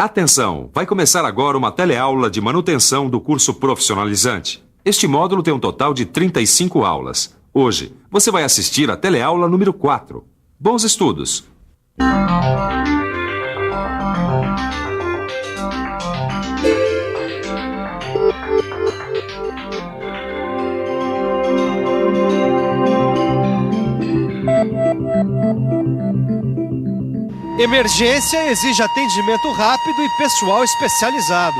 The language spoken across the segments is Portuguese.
Atenção! Vai começar agora uma teleaula de manutenção do curso profissionalizante. Este módulo tem um total de 35 aulas. Hoje, você vai assistir a teleaula número 4. Bons estudos! Emergência exige atendimento rápido e pessoal especializado.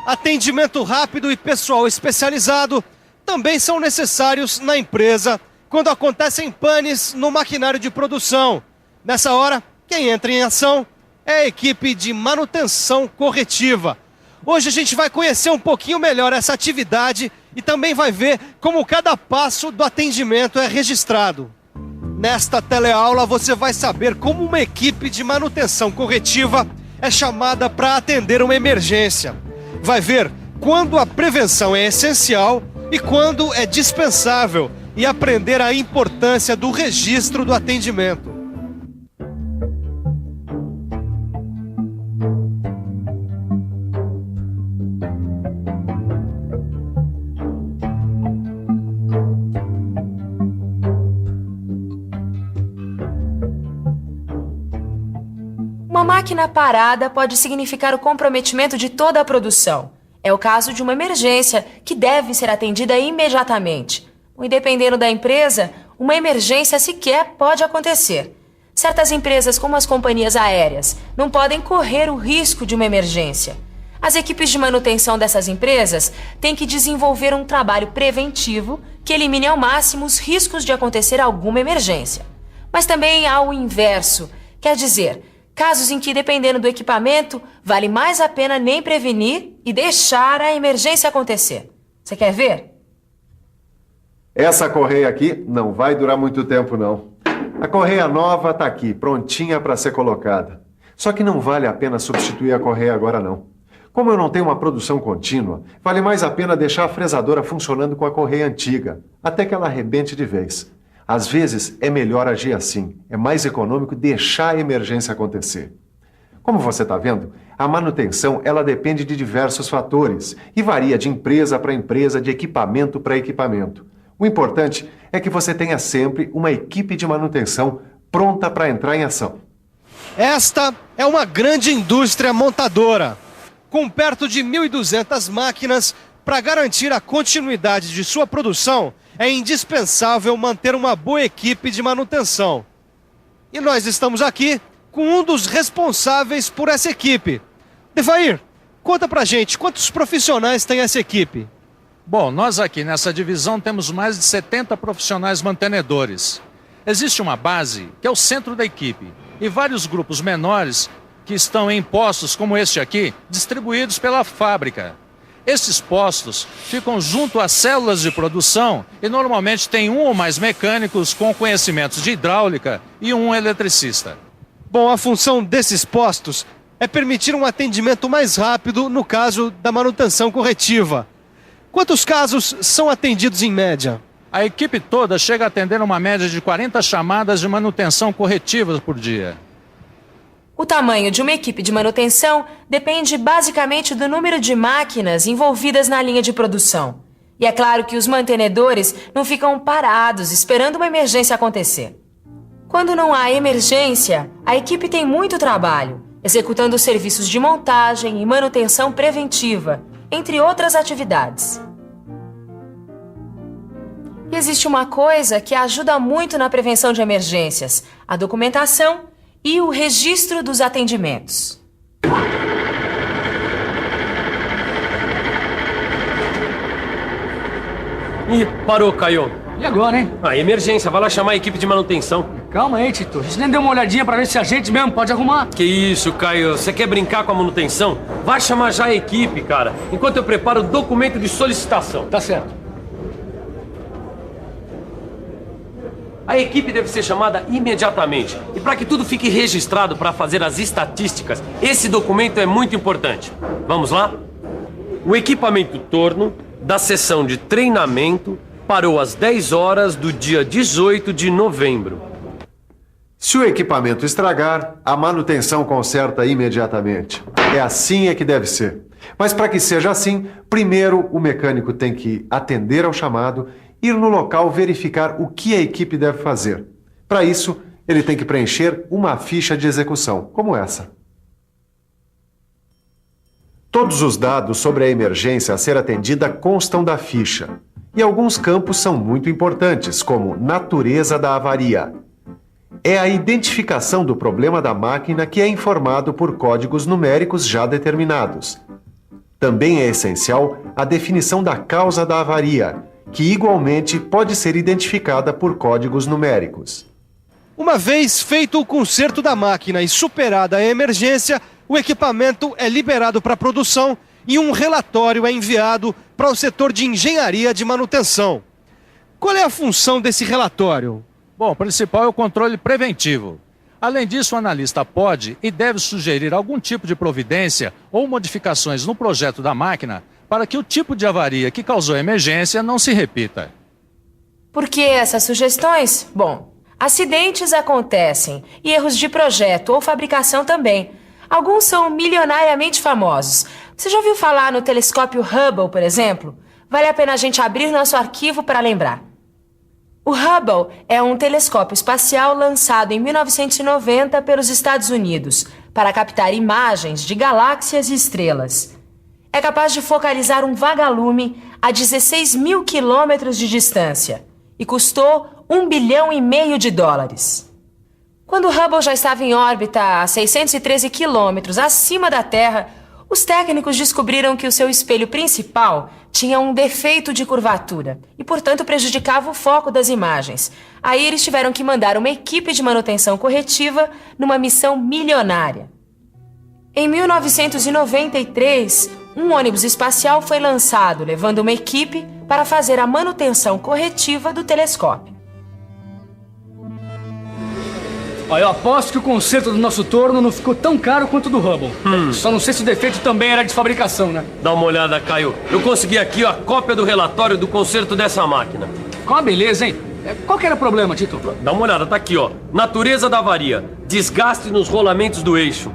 Atendimento rápido e pessoal especializado também são necessários na empresa quando acontecem panes no maquinário de produção. Nessa hora, quem entra em ação é a equipe de manutenção corretiva. Hoje a gente vai conhecer um pouquinho melhor essa atividade e também vai ver como cada passo do atendimento é registrado. Nesta teleaula você vai saber como uma equipe de manutenção corretiva é chamada para atender uma emergência. Vai ver quando a prevenção é essencial e quando é dispensável e aprender a importância do registro do atendimento. Uma máquina parada pode significar o comprometimento de toda a produção. É o caso de uma emergência que deve ser atendida imediatamente. E dependendo da empresa, uma emergência sequer pode acontecer. Certas empresas, como as companhias aéreas, não podem correr o risco de uma emergência. As equipes de manutenção dessas empresas têm que desenvolver um trabalho preventivo que elimine ao máximo os riscos de acontecer alguma emergência. Mas também há o inverso, quer dizer, casos em que, dependendo do equipamento, vale mais a pena nem prevenir e deixar a emergência acontecer. Você quer ver? Essa correia aqui não vai durar muito tempo, não. A correia nova está aqui, prontinha para ser colocada. Só que não vale a pena substituir a correia agora, não. Como eu não tenho uma produção contínua, vale mais a pena deixar a fresadora funcionando com a correia antiga, até que ela arrebente de vez. Às vezes, é melhor agir assim. É mais econômico deixar a emergência acontecer. Como você está vendo, a manutenção ela depende de diversos fatores e varia de empresa para empresa, de equipamento para equipamento. O importante é que você tenha sempre uma equipe de manutenção pronta para entrar em ação. Esta é uma grande indústria montadora, com perto de 1.200 máquinas. Para garantir a continuidade de sua produção, é indispensável manter uma boa equipe de manutenção. E nós estamos aqui com um dos responsáveis por essa equipe. Devair, conta pra gente, quantos profissionais tem essa equipe? Bom, nós aqui nessa divisão temos mais de 70 profissionais mantenedores. Existe uma base, que é o centro da equipe, e vários grupos menores que estão em postos como este aqui, distribuídos pela fábrica. Esses postos ficam junto às células de produção e normalmente tem um ou mais mecânicos com conhecimentos de hidráulica e um eletricista. Bom, a função desses postos é permitir um atendimento mais rápido no caso da manutenção corretiva. Quantos casos são atendidos em média? A equipe toda chega a atender uma média de 40 chamadas de manutenção corretiva por dia. O tamanho de uma equipe de manutenção depende basicamente do número de máquinas envolvidas na linha de produção. E é claro que os mantenedores não ficam parados esperando uma emergência acontecer. Quando não há emergência, a equipe tem muito trabalho, executando serviços de montagem e manutenção preventiva, entre outras atividades. E existe uma coisa que ajuda muito na prevenção de emergências: a documentação e o registro dos atendimentos. Ih, parou, Caio. E agora, hein? Emergência, vai lá chamar a equipe de manutenção. Calma aí, Tito. A gente nem deu uma olhadinha pra ver se a gente mesmo pode arrumar. Que isso, Caio? Você quer brincar com a manutenção? Vai chamar já a equipe, cara, enquanto eu preparo o documento de solicitação. Tá certo. A equipe deve ser chamada imediatamente. E para que tudo fique registrado para fazer as estatísticas, esse documento é muito importante. Vamos lá? O equipamento torno da sessão de treinamento parou às 10 horas do dia 18 de novembro. Se o equipamento estragar, a manutenção conserta imediatamente. É assim é que deve ser. Mas para que seja assim, primeiro o mecânico tem que atender ao chamado, ir no local verificar o que a equipe deve fazer. Para isso, ele tem que preencher uma ficha de execução, como essa. Todos os dados sobre a emergência a ser atendida constam da ficha. E alguns campos são muito importantes, como natureza da avaria. É a identificação do problema da máquina que é informado por códigos numéricos já determinados. Também é essencial a definição da causa da avaria, que igualmente pode ser identificada por códigos numéricos. Uma vez feito o conserto da máquina e superada a emergência, o equipamento é liberado para produção e um relatório é enviado para o setor de engenharia de manutenção. Qual é a função desse relatório? Bom, o principal é o controle preventivo. Além disso, o analista pode e deve sugerir algum tipo de providência ou modificações no projeto da máquina para que o tipo de avaria que causou a emergência não se repita. Por que essas sugestões? Bom, acidentes acontecem e erros de projeto ou fabricação também. Alguns são milionariamente famosos. Você já ouviu falar no telescópio Hubble, por exemplo? Vale a pena a gente abrir nosso arquivo para lembrar. O Hubble é um telescópio espacial lançado em 1990 pelos Estados Unidos para captar imagens de galáxias e estrelas. É capaz de focalizar um vagalume a 16 mil quilômetros de distância e custou $1,5 bilhão. Quando o Hubble já estava em órbita a 613 quilômetros acima da Terra, os técnicos descobriram que o seu espelho principal tinha um defeito de curvatura e, portanto, prejudicava o foco das imagens. Aí eles tiveram que mandar uma equipe de manutenção corretiva numa missão milionária. Em 1993, um ônibus espacial foi lançado, levando uma equipe para fazer a manutenção corretiva do telescópio. Ó, eu aposto que o conserto do nosso torno não ficou tão caro quanto o do Hubble. Só não sei se o defeito também era de fabricação, né? Dá uma olhada, Caio. Eu consegui aqui a cópia do relatório do conserto dessa máquina. Ficou uma beleza, hein? Qual que era o problema, Tito? Dá uma olhada, tá aqui, ó. Natureza da avaria. Desgaste nos rolamentos do eixo.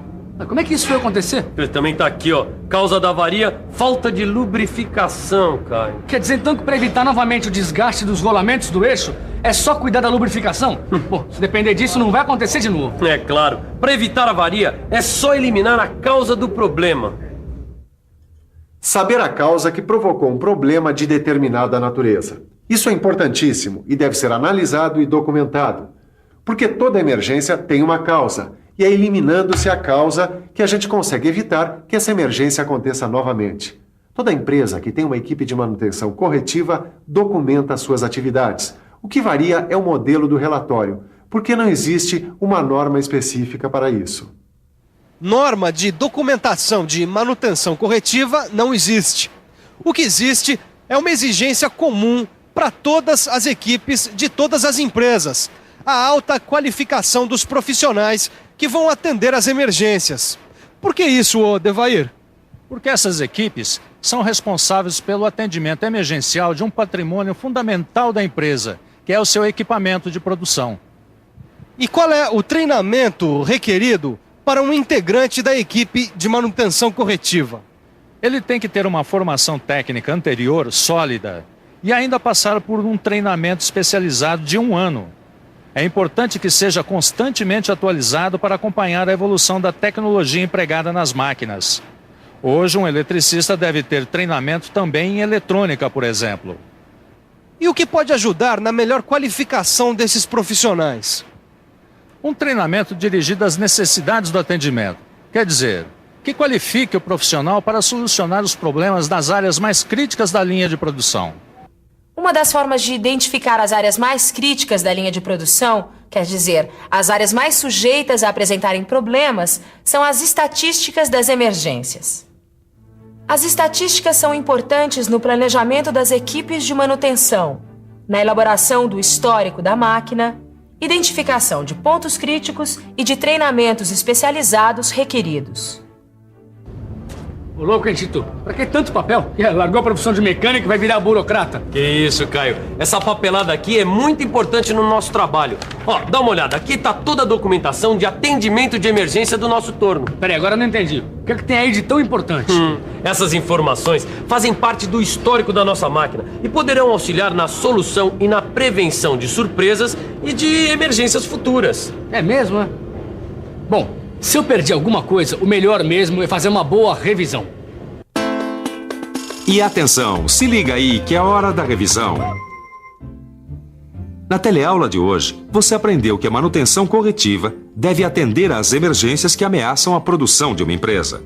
Como é que isso foi acontecer? Ele também tá aqui, ó. Causa da avaria, falta de lubrificação, Caio. Quer dizer, então, que para evitar novamente o desgaste dos rolamentos do eixo, é só cuidar da lubrificação? Pô, se depender disso, não vai acontecer de novo. É claro. Para evitar a avaria, é só eliminar a causa do problema. Saber a causa que provocou um problema de determinada natureza. Isso é importantíssimo e deve ser analisado e documentado. Porque toda emergência tem uma causa. E é eliminando-se a causa que a gente consegue evitar que essa emergência aconteça novamente. Toda empresa que tem uma equipe de manutenção corretiva documenta suas atividades. O que varia é o modelo do relatório, porque não existe uma norma específica para isso. Norma de documentação de manutenção corretiva não existe. O que existe é uma exigência comum para todas as equipes de todas as empresas. A alta qualificação dos profissionais que vão atender as emergências. Por que isso, Odevair? Porque essas equipes são responsáveis pelo atendimento emergencial de um patrimônio fundamental da empresa, que é o seu equipamento de produção. E qual é o treinamento requerido para um integrante da equipe de manutenção corretiva? Ele tem que ter uma formação técnica anterior sólida e ainda passar por um treinamento especializado de 1 ano. É importante que seja constantemente atualizado para acompanhar a evolução da tecnologia empregada nas máquinas. Hoje, um eletricista deve ter treinamento também em eletrônica, por exemplo. E o que pode ajudar na melhor qualificação desses profissionais? Um treinamento dirigido às necessidades do atendimento. Quer dizer, que qualifique o profissional para solucionar os problemas das áreas mais críticas da linha de produção. Uma das formas de identificar as áreas mais críticas da linha de produção, quer dizer, as áreas mais sujeitas a apresentarem problemas, são as estatísticas das emergências. As estatísticas são importantes no planejamento das equipes de manutenção, na elaboração do histórico da máquina, identificação de pontos críticos e de treinamentos especializados requeridos. Ô louco, hein, Tito? Pra que tanto papel? Largou a profissão de mecânico e vai virar burocrata. Que isso, Caio. Essa papelada aqui é muito importante no nosso trabalho. Ó, dá uma olhada. Aqui tá toda a documentação de atendimento de emergência do nosso torno. Peraí, agora eu não entendi. O que é que tem aí de tão importante? Essas informações fazem parte do histórico da nossa máquina e poderão auxiliar na solução e na prevenção de surpresas e de emergências futuras. É mesmo, é? Bom, se eu perdi alguma coisa, o melhor mesmo é fazer uma boa revisão. E atenção, se liga aí que é a hora da revisão. Na teleaula de hoje, você aprendeu que a manutenção corretiva deve atender às emergências que ameaçam a produção de uma empresa.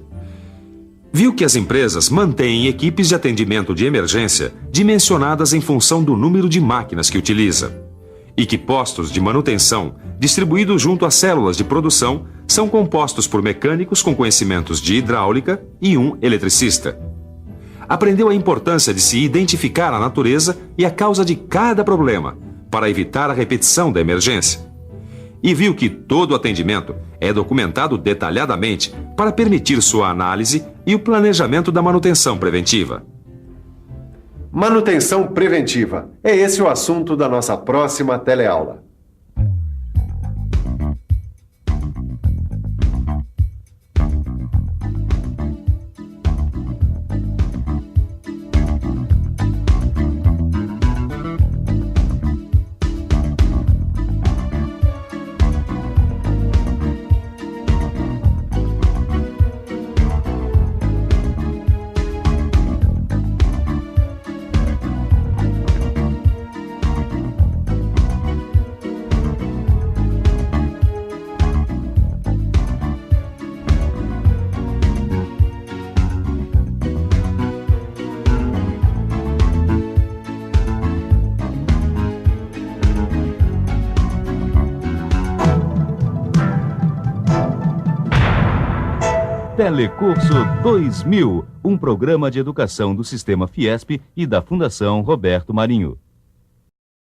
Viu que as empresas mantêm equipes de atendimento de emergência dimensionadas em função do número de máquinas que utiliza. E que postos de manutenção, distribuídos junto às células de produção, são compostos por mecânicos com conhecimentos de hidráulica e um eletricista. Aprendeu a importância de se identificar a natureza e a causa de cada problema, para evitar a repetição da emergência. E viu que todo atendimento é documentado detalhadamente para permitir sua análise e o planejamento da manutenção preventiva. Manutenção preventiva. É esse o assunto da nossa próxima teleaula. Telecurso 2000, um programa de educação do Sistema Fiesp e da Fundação Roberto Marinho.